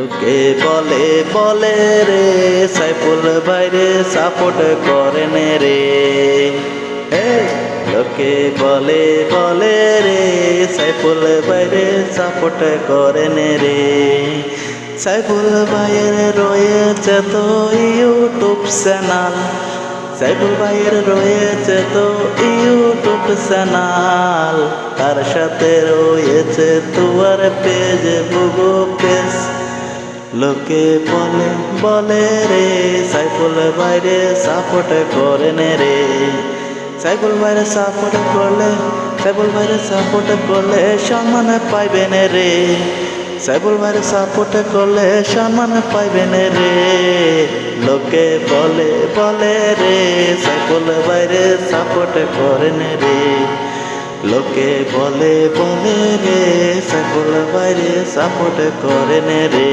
লোকে বলে বলে রে সাইফুল ভাইরে সাপোর্ট করেন রে। লোকে বলে বলে রে সাইফুল ভাইরে সাপোর্ট করেন রে। সাইফুল ভাইয়ের রয়েছে তো ইউটিউব চ্যানেল, সাইফুল ভাইয়ের রয়েছে তো ইউটিউব চ্যানেল, তার সাথে রয়েছে তোমার ফেসবুক পেজ। লোকে বলে বলে রে সাইফুল ভাইরে সাপোর্ট করেন রে। সাইফুল ভাইরে সাপোর্ট করলে, সাইফুল ভাইরে সাপোর্ট করলে সম্মান পাইবেন রে। সাইফুল ভাইরে সাপোর্ট করলে সম্মান পাইবেন রে। লোকে বলে বলে রে সাইফুল ভাইরে সাপোর্ট করেন রে। লোকে বলে বলে রে সাইফুল ভাইরে সাপোর্ট করেন রে।